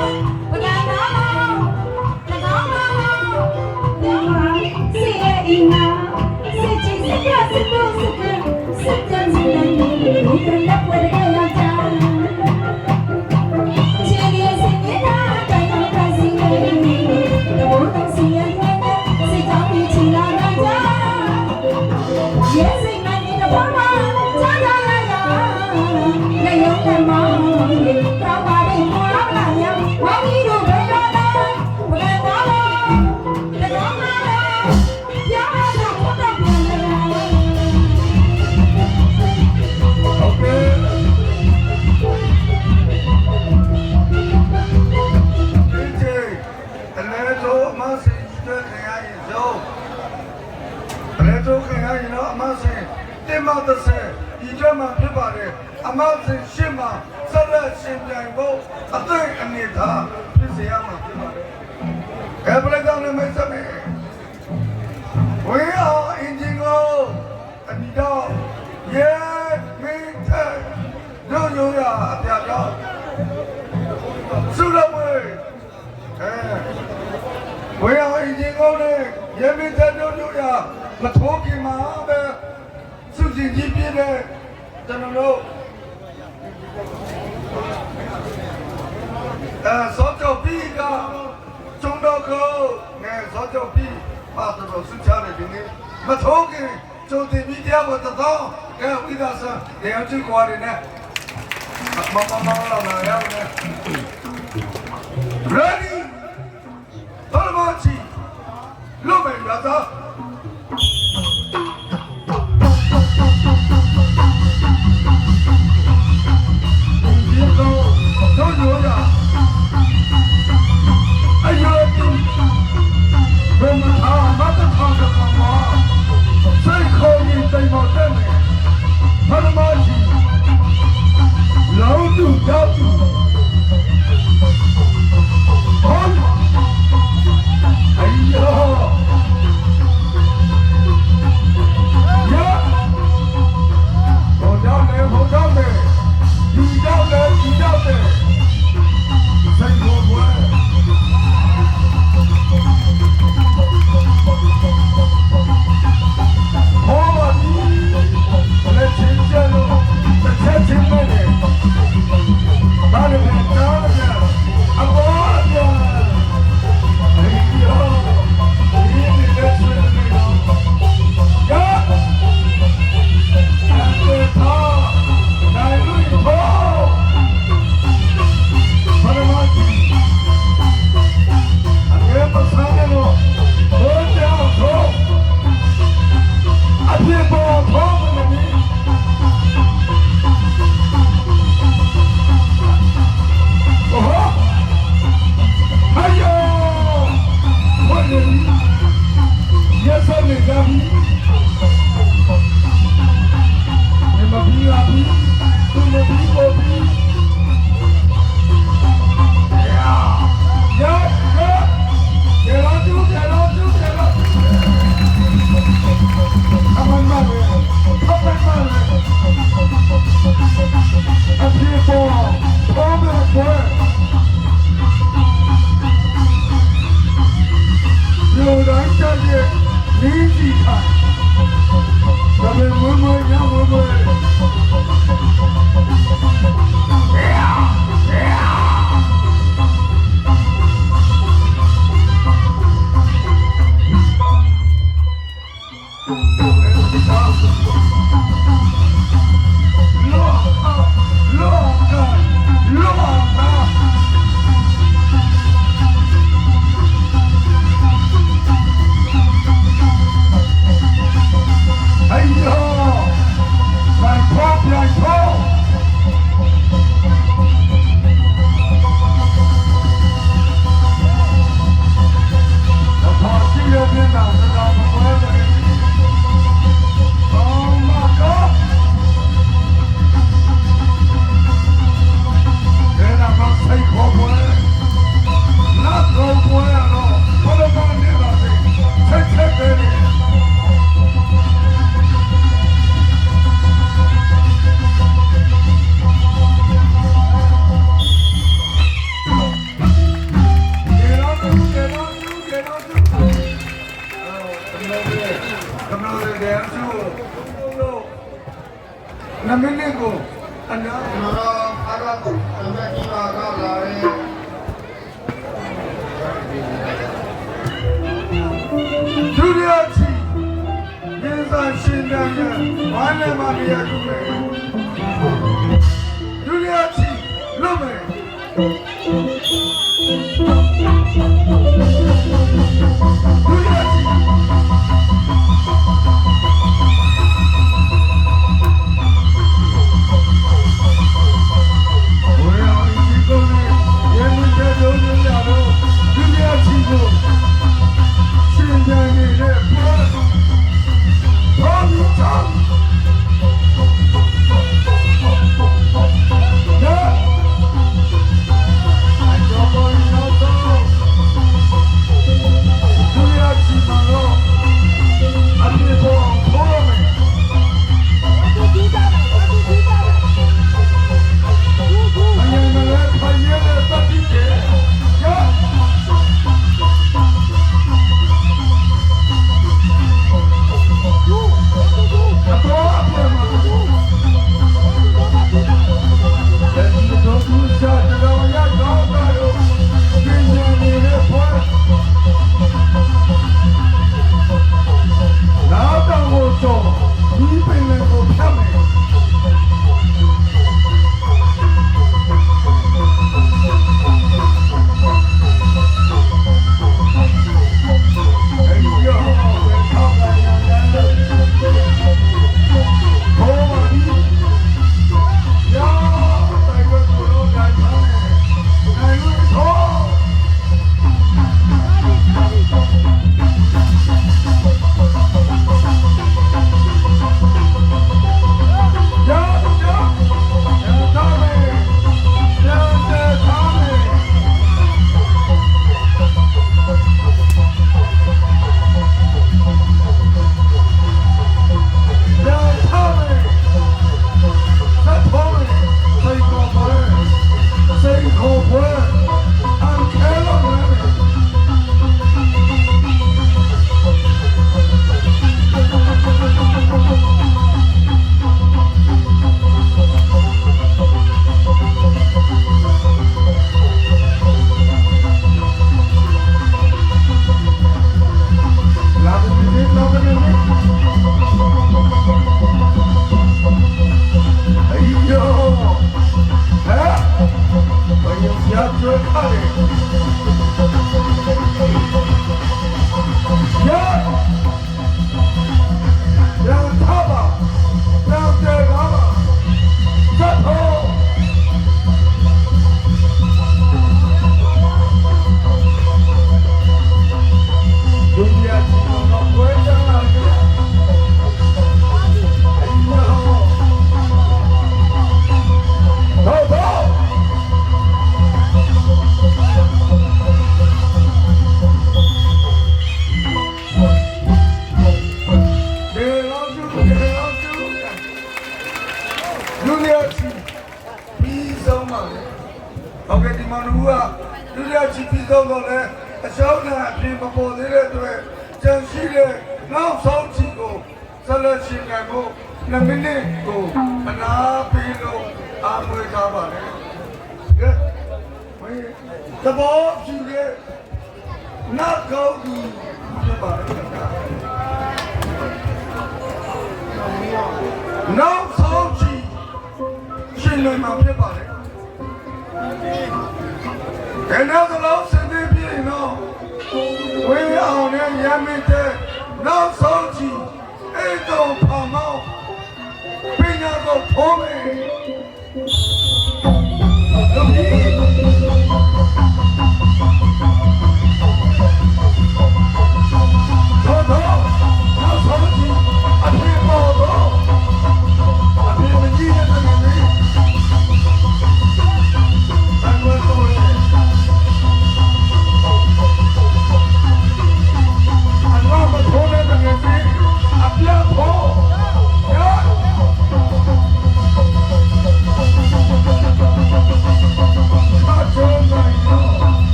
အ Namineko, Nara Araku, Namakira Galare. Juliachi, yes, I see that. One of my dear Juliachi, love me. The ball, you get not go to no soldier. She knew my people. And now the law said, you know, we are in Yemen, no soldier, ain't no palm out, bring out the pony.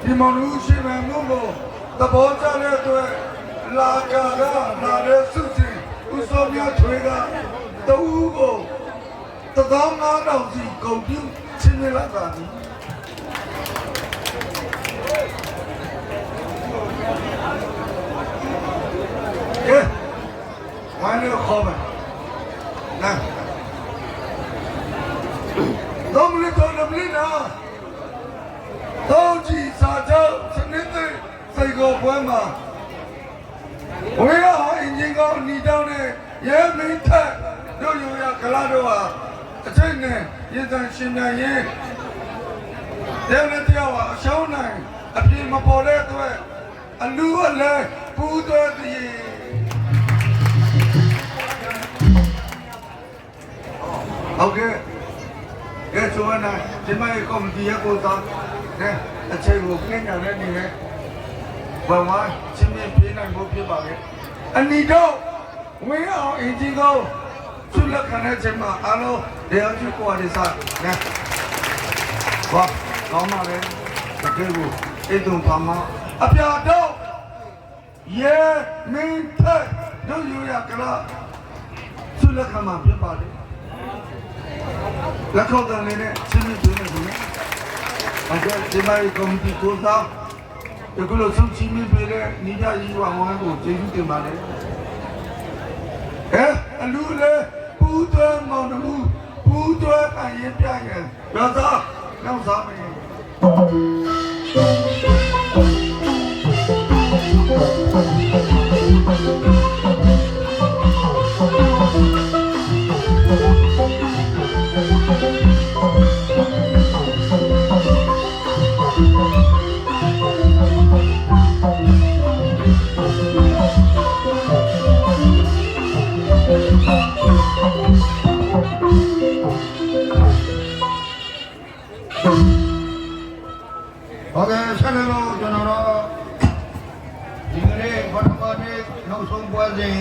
ဒီမောင်လူရှိမှမှုကိုသဘောကျတဲ့အတွက်လာကြတာလာတဲ့စုစည်းဥစောမြထွေးကတူကို15,000စီကုန်ပြုချင်းနေလာတာဒီကဲဝိုင်းလို့ခေါ်မယ်နာတော့မလို့တော့မလို့နော်တော့ကြည်စာချုပ်စနစ်တဲ့စိတ်ကိုပွဲမှာဝေးဟာအင်ဂျင်ကောင်းနီတောင်းတဲ့ရဲမင်းထက်တို့ယူရကလာတို့ဟာအချိန်နဲ့ရည်စံရှင်မြန်ရင်တဲ့နဲ့တရားဟာအရှောင်းနိုင်အပြေမပေါ်တဲ့အတွက်အလူအလဲပူးသွဲတည်ဟုတ်ကဲ့ကဲဆိုရင်ဒီမိုင်ကော်မတီရဲ့ကိုစားတဲ့အချိန်ကိုပြင်ရတဲ့နေနဲ့ဘာမှချင်းပြပြနိုင်ဖို့ဖြစ်ပါလေအနီတော့ဝင်းအောင်အင်ဂျင်ကိုသူ့လက်ခံတဲ့ချိန်မှာအားလုံးတရားကျကိုရတဲ့စားနဲ့ဘာကောင်းပါလေတကယ်ကိုအဲ့တုံပါမအပြာတော့ရဲမင်းထက်တို့ယူရကလားသူ့လက်ခံမှာဖြစ်ပါလေလက်ခေါ်တဲ့နေနဲ့ချင်းပြနေတယ်အခုဒီမိုင်ကော်မတီကိုစားဒီလိုဆုံးချီးမြှင့်ပေးတဲ့ညီမကြီးဝဝမ်းကိုကျေးဇူးတင်ပါတယ်အလူလေပူးသွဲမောင်နှမပူးသွဲအရင်ပြရင်ရောသားနောက်စားမယ်ဟုတ်ကဲ့ဆက်လက်လို့ကျွန်တော်တို့ဒီကနေ့ပထမနေ့နောက်ဆုံးပွဲစဉ်